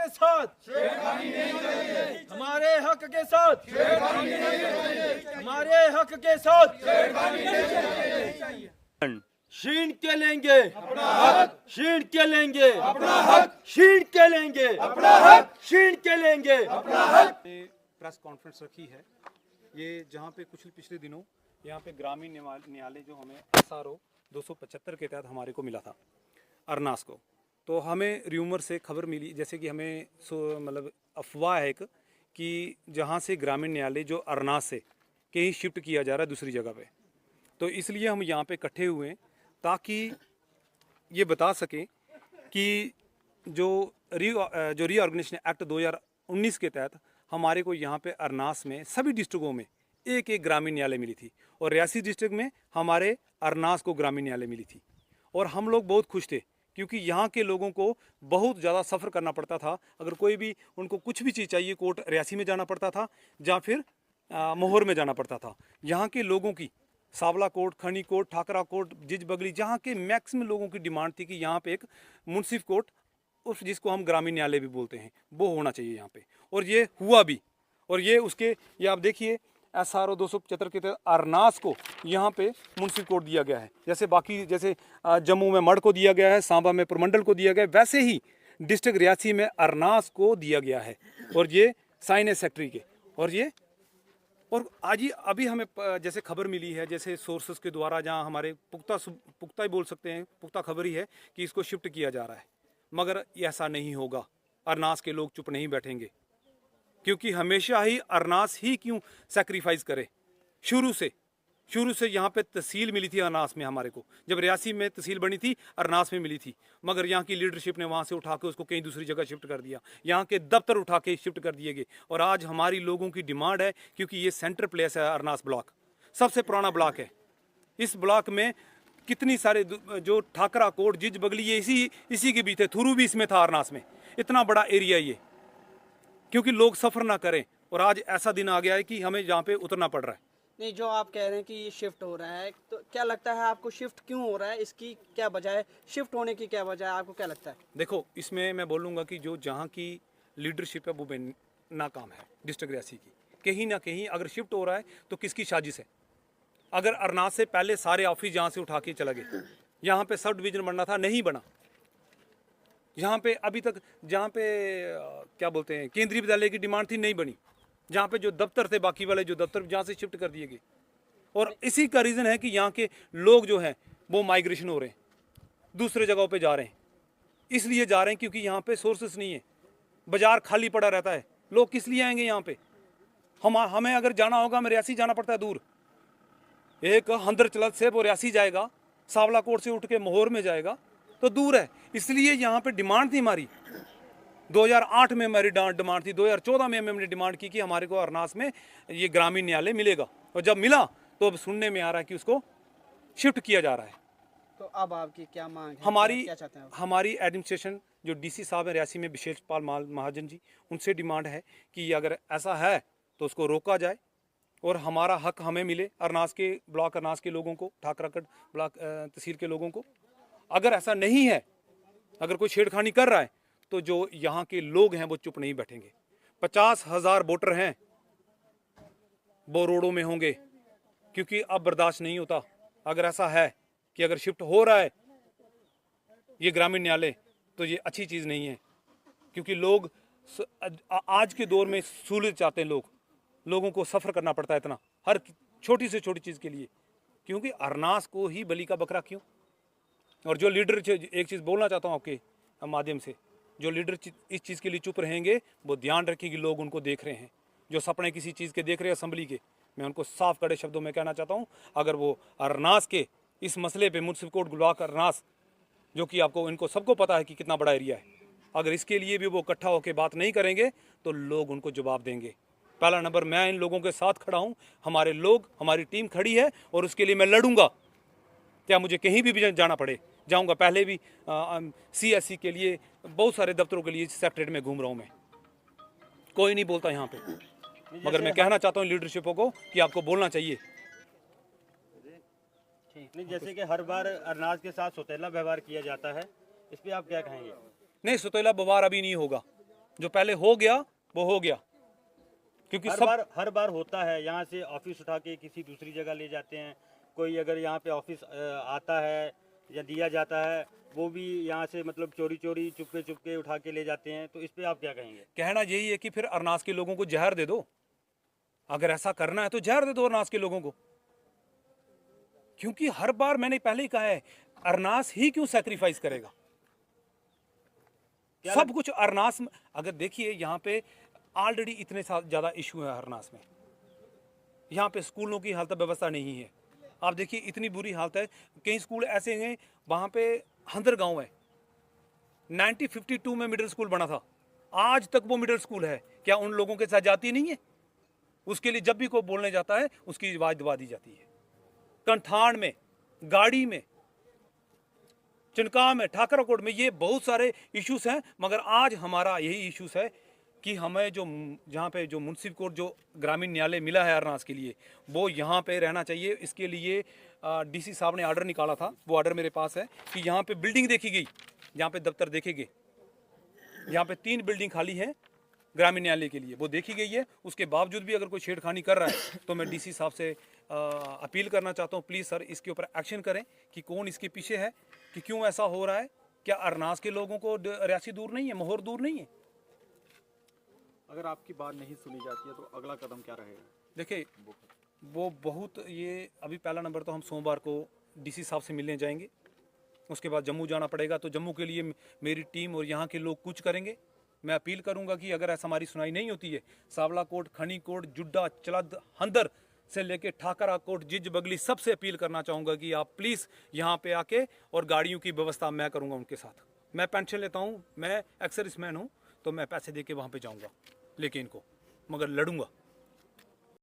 के साथ छेड़खानी नहीं चाहिए, हमारे हक के साथ छेड़खानी नहीं चाहिए, हमारे हक के साथ छेड़खानी नहीं चाहिए। छीन के लेंगे अपना हक, छीन के लेंगे अपना हक, छीन के लेंगे अपना हक, छीन के लेंगे अपना हक। प्रेस कॉन्फ्रेंस रखी है ये, जहाँ पे कुछ पिछले दिनों यहाँ पे ग्रामीण न्यायालय जो हमें SRO 275 के तहत हमारे को मिला था अरनास को, तो हमें र्यूमर से खबर मिली, जैसे कि हमें मतलब अफवाह है एक कि जहाँ से ग्रामीण न्यायालय जो अरनास से कहीं शिफ्ट किया जा रहा है दूसरी जगह पे, तो इसलिए हम यहाँ पे इकट्ठे हुए हैं ताकि ये बता सकें कि जो रीऑर्गेनाइजेशन एक्ट 2019 के तहत हमारे को यहाँ पे अरनास में सभी डिस्ट्रिक्टों में एक एक ग्रामीण न्यायालय मिली थी, और रियासी डिस्ट्रिक्ट में हमारे अरनास को ग्रामीण न्यायालय मिली थी। और हम लोग बहुत खुश थे क्योंकि यहाँ के लोगों को बहुत ज़्यादा सफ़र करना पड़ता था। अगर कोई भी उनको कुछ भी चीज़ चाहिए, कोर्ट रियासी में जाना पड़ता था या फिर मोहर में जाना पड़ता था। यहाँ के लोगों की सावला कोर्ट, खनी कोर्ट, ठाकरा कोर्ट, जिज बगली, जहाँ के मैक्सिमम लोगों की डिमांड थी कि यहाँ पे एक मुंसिफ कोर्ट, उस जिसको हम ग्रामीण न्यायालय भी बोलते हैं, वो होना चाहिए यहाँ पे, और ये हुआ भी। और ये उसके ये आप देखिए SRO 275 के तहत अरनास को यहाँ पे मुंसिफ कोर्ट दिया गया है। जैसे बाकी जैसे जम्मू में मढ़ को दिया गया है, सांबा में पुरमंडल को दिया गया है, वैसे ही डिस्ट्रिक्ट रियासी में अरनास को दिया गया है। और ये साइन है सेक्रेटरी के। और आज ही अभी हमें जैसे खबर मिली है, जैसे सोर्सेस के द्वारा, जहाँ हमारे पुख्ता ही बोल सकते हैं, पुख्ता खबर ही है कि इसको शिफ्ट किया जा रहा है, मगर ऐसा नहीं होगा। अरनास के लोग चुप नहीं बैठेंगे, क्योंकि हमेशा ही अरनास ही क्यों सैक्रिफाइस करे। शुरू से यहाँ पे तहसील मिली थी अरनास में हमारे को, जब रियासी में तहसील बनी थी अरनास में मिली थी, मगर यहाँ की लीडरशिप ने वहाँ से उठा के उसको कहीं दूसरी जगह शिफ्ट कर दिया, यहाँ के दफ्तर उठा के शिफ्ट कर दिए गए। और आज हमारी लोगों की डिमांड है, क्योंकि ये सेंटर प्लेस है, अरनास ब्लॉक सबसे पुराना ब्लॉक है। इस ब्लॉक में कितनी सारे जो ठाकरा कोट, जिज बगली, ये इसी के बीच थे, थुरू भी इसमें था अरनास में। इतना बड़ा एरिया ये, क्योंकि लोग सफ़र ना करें। और आज ऐसा दिन आ गया है कि हमें यहाँ पे उतरना पड़ रहा है। नहीं, जो आप कह रहे हैं कि ये शिफ्ट हो रहा है, तो क्या लगता है आपको शिफ्ट क्यों हो रहा है? इसकी क्या वजह है? शिफ्ट होने की क्या वजह है, आपको क्या लगता है? देखो, इसमें मैं बोलूँगा कि जो जहाँ की लीडरशिप है वो नाकाम है डिस्ट्रिक्ट रियासी की। कहीं ना कहीं अगर शिफ्ट हो रहा है तो किसकी साजिश है? अगर अरनास से पहले सारे ऑफिस यहाँ से उठा के चला गए, यहाँ पे सब डिवीजन बनना था, नहीं बना। यहाँ पे अभी तक जहाँ पे क्या बोलते हैं केंद्रीय विद्यालय की डिमांड थी, नहीं बनी। जहाँ पे जो दफ्तर थे, बाकी वाले जो दफ्तर जहाँ से शिफ्ट कर दिए गए। और इसी का रीज़न है कि यहाँ के लोग जो हैं वो माइग्रेशन हो रहे हैं, दूसरे जगहों पे जा रहे हैं। इसलिए जा रहे हैं क्योंकि यहाँ पे सोर्सेस नहीं है, बाजार खाली पड़ा रहता है। लोग किस लिए आएंगे यहाँ पे? हमें अगर जाना होगा, हमें रियासी जाना पड़ता है दूर। एक हंदर चलत से वो रियासी जाएगा, सावला कोट से उठ के मोहर में जाएगा, तो दूर है। इसलिए यहाँ पे डिमांड थी हमारी। 2008 में हमारी डिमांड थी, 2014 में हमने डिमांड की कि हमारे को अरनास में ये ग्रामीण न्यायालय मिलेगा। और जब मिला तो अब सुनने में आ रहा है कि उसको शिफ्ट किया जा रहा है। तो अब आपकी क्या मांग है? क्या चाहते हैं आप? हमारी एडमिनिस्ट्रेशन जो DC साहब हैं रियासी में, विशेष पाल महाजन जी, उनसे डिमांड है कि अगर ऐसा है तो उसको रोका जाए और हमारा हक हमें मिले, अरनास के ब्लॉक, अरनास के लोगों को, ठाकरागढ़ ब्लॉक तहसील के लोगों को। अगर ऐसा नहीं है, अगर कोई छेड़खानी कर रहा है, तो जो यहाँ के लोग हैं वो चुप नहीं बैठेंगे। 50,000 वोटर हैं, वो रोडों में होंगे, क्योंकि अब बर्दाश्त नहीं होता। अगर ऐसा है कि अगर शिफ्ट हो रहा है ये ग्रामीण न्यायालय, तो ये अच्छी चीज़ नहीं है, क्योंकि लोग आज के दौर में सहूलियत चाहते हैं। लोगों को सफ़र करना पड़ता है इतना, हर छोटी से छोटी चीज़ के लिए। क्योंकि अरनास को ही बलि का बकरा क्यों? और जो लीडर, एक चीज़ बोलना चाहता हूँ आपके माध्यम से, जो लीडर इस चीज़ के लिए चुप रहेंगे, वो ध्यान रखें कि लोग उनको देख रहे हैं। जो सपने किसी चीज़ के देख रहे हैं असेंबली के, मैं उनको साफ कड़े शब्दों में कहना चाहता हूँ, अगर वो अरनास के इस मसले पे, मुंसिफ कोर्ट ब्लॉक अरनास, जो कि आपको इनको सबको पता है कि कितना बड़ा एरिया है, अगर इसके लिए भी वो इकट्ठा होकर बात नहीं करेंगे तो लोग उनको जवाब देंगे। पहला नंबर, मैं इन लोगों के साथ खड़ा हूँ, हमारे लोग, हमारी टीम खड़ी है, और उसके लिए मैं लड़ूंगा। क्या मुझे कहीं भी जाना पड़े, जाऊंगा। पहले भी CSC के लिए, बहुत सारे दफ्तरों के लिए सेक्रेटरीट में घूम रहा हूँ मैं। कोई नहीं बोलता यहाँ पे, मगर मैं कहना चाहता हूँ लीडरशिपों को कि आपको बोलना चाहिए। नहीं, जैसे कि हर बार अरनास के साथ सौतेला व्यवहार किया जाता है, इस पे आप क्या कहेंगे? नहीं, सौतेला व्यवहार अभी नहीं होगा। जो पहले हो गया वो हो गया, क्योंकि हर बार होता है। यहाँ से ऑफिस उठा के किसी दूसरी जगह ले जाते हैं। कोई अगर यहाँ पे ऑफिस आता है या दिया जाता है, वो भी यहाँ से मतलब चोरी चोरी चुपके चुपके उठा के ले जाते हैं। तो इस पे आप क्या कहेंगे? कहना यही है कि फिर अरनास के लोगों को जहर दे दो। अगर ऐसा करना है तो जहर दे दो अरनास के लोगों को, क्योंकि हर बार मैंने पहले ही कहा है, अरनास ही क्यों सैक्रिफाइस करेगा? सब कुछ अरनास में। अगर देखिए यहाँ पे ऑलरेडी इतने ज्यादा इशू है अरनास में। यहाँ पे स्कूलों की हालत व्यवस्था नहीं है। आप देखिए इतनी बुरी हालत है। कई स्कूल ऐसे हैं, वहां पे हंदर गांव है, 1952 में मिडिल स्कूल बना था, आज तक वो मिडिल स्कूल है। क्या उन लोगों के साथ जाती नहीं है? उसके लिए जब भी कोई बोलने जाता है उसकी आवाज दबा दी जाती है। कंठान में, गाड़ी में, चिनका में, ठाकराकोट में, ये बहुत सारे इश्यूज हैं। मगर आज हमारा यही इश्यूज है कि हमें जो जहाँ पे जो मुंसिफ कोर्ट, जो ग्रामीण न्यायालय मिला है अरनास के लिए, वो यहाँ पे रहना चाहिए। इसके लिए डीसी साहब ने ऑर्डर निकाला था, वो ऑर्डर मेरे पास है कि यहाँ पे बिल्डिंग देखी गई, यहाँ पे दफ्तर देखे गए। यहाँ पे 3 बिल्डिंग खाली है ग्रामीण न्यायालय के लिए, वो देखी गई है। उसके बावजूद भी अगर कोई छेड़खानी कर रहा है तो मैं डीसी साहब से अपील करना चाहता हूँ, प्लीज़ सर इसके ऊपर एक्शन करें कि कौन इसके पीछे है, कि क्यों ऐसा हो रहा है। क्या अरनास के लोगों को रियासी दूर नहीं है, मोहर दूर नहीं है? अगर आपकी बात नहीं सुनी जाती है तो अगला कदम क्या रहेगा? देखिए वो बहुत, ये अभी पहला नंबर तो हम सोमवार को डीसी साहब से मिलने जाएंगे। उसके बाद जम्मू जाना पड़ेगा, तो जम्मू के लिए मेरी टीम और यहाँ के लोग कुछ करेंगे। मैं अपील करूंगा कि अगर ऐसा हमारी सुनाई नहीं होती है, सावला कोट, खनी कोट, जुड्डा, चलद, हंदर से लेके ठाकरा कोट, जिज बगली, सबसे अपील करना चाहूँगा कि आप प्लीज़ यहाँ पे आके, और गाड़ियों की व्यवस्था मैं करूँगा उनके साथ। मैं पेंशन लेता हूँ, मैं एक्स सर्विसमैन हूँ, तो मैं पैसे दे के वहाँ पर जाऊँगा लेके इनको, मगर लड़ूंगा।